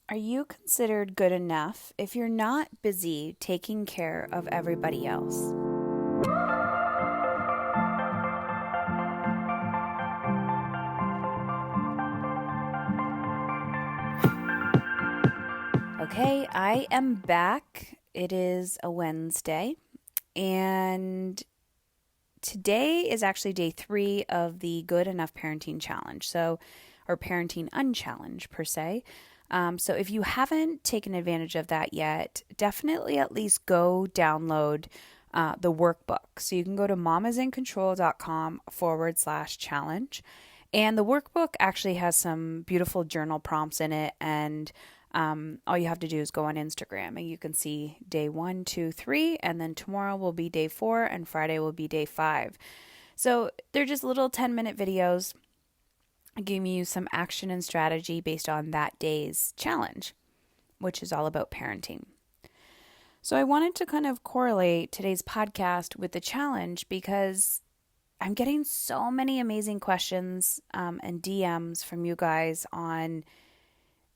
Are you considered good enough if you're not busy taking care of everybody else? Okay, I am back. It is a Wednesday, and today is actually day 3 of the Good Enough Parenting Challenge. Or Parenting Unchallenge, per se. So if you haven't taken advantage of that yet, definitely at least go download the workbook. So you can go to mamasincontrol.com/challenge. And the workbook actually has some beautiful journal prompts in it. And all you have to do is go on Instagram and you can see day 1, 2, 3. And then tomorrow will be day 4 and Friday will be day 5. So they're just little 10-minute videos giving you some action and strategy based on that day's challenge, which is all about parenting. So I wanted to kind of correlate today's podcast with the challenge because I'm getting so many amazing questions and DMs from you guys on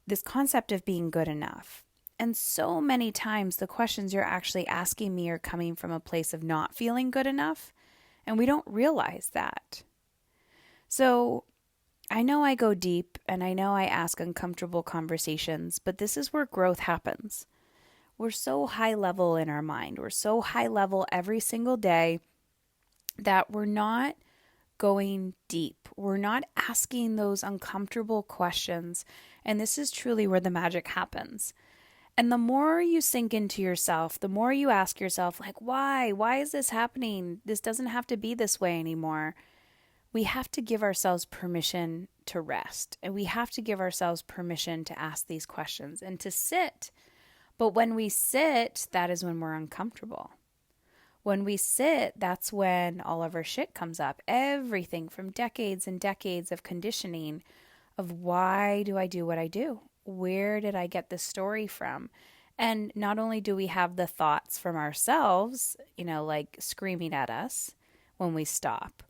this concept of being good enough. And so many times the questions you're actually asking me are coming from a place of not feeling good enough, and we don't realize that. So I know I go deep and I know I ask uncomfortable conversations, but this is where growth happens. We're so high level in our mind. We're so high level every single day that we're not going deep. We're not asking those uncomfortable questions. And this is truly where the magic happens. And the more you sink into yourself, the more you ask yourself, like, why? Why is this happening? This doesn't have to be this way anymore. We have to give ourselves permission to rest, and we have to give ourselves permission to ask these questions and to sit. But when we sit, that is when we're uncomfortable. When we sit, that's when all of our shit comes up. Everything from decades and decades of conditioning of why do I do what I do? Where did I get this story from? And not only do we have the thoughts from ourselves, like screaming at us when we stop,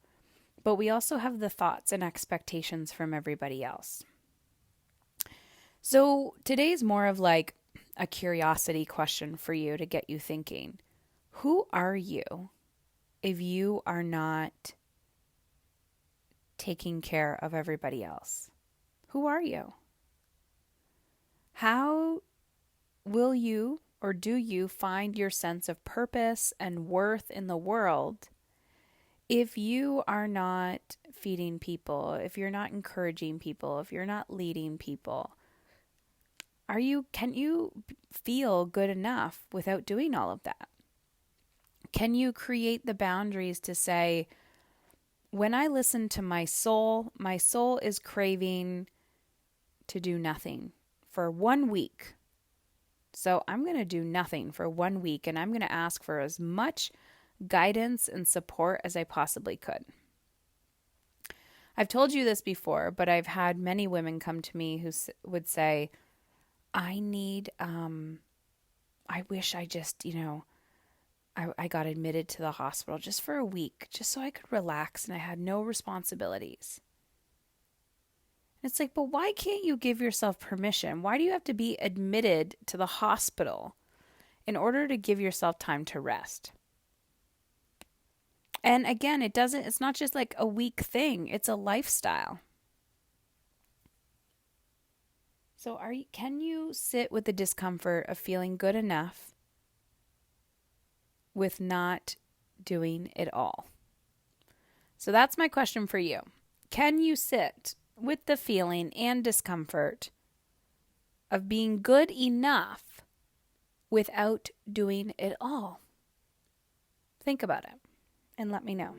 but we also have the thoughts and expectations from everybody else. So today's more of like a curiosity question for you to get you thinking. Who are you if you are not taking care of everybody else? Who are you? How will you or do you find your sense of purpose and worth in the world if you are not feeding people, if you're not encouraging people, if you're not leading people? Can you feel good enough without doing all of that? Can you create the boundaries to say, when I listen to my soul is craving to do nothing for 1 week. So I'm going to do nothing for 1 week, and I'm going to ask for as much guidance and support as I possibly could. I've told you this before, but I've had many women come to me who would say, I wish I just, I got admitted to the hospital just for a week, just so I could relax and I had no responsibilities. And it's like, but why can't you give yourself permission? Why do you have to be admitted to the hospital in order to give yourself time to rest? And again, it's not just like a week thing. It's a lifestyle. So can you sit with the discomfort of feeling good enough with not doing it all? So that's my question for you. Can you sit with the feeling and discomfort of being good enough without doing it all? Think about it and let me know.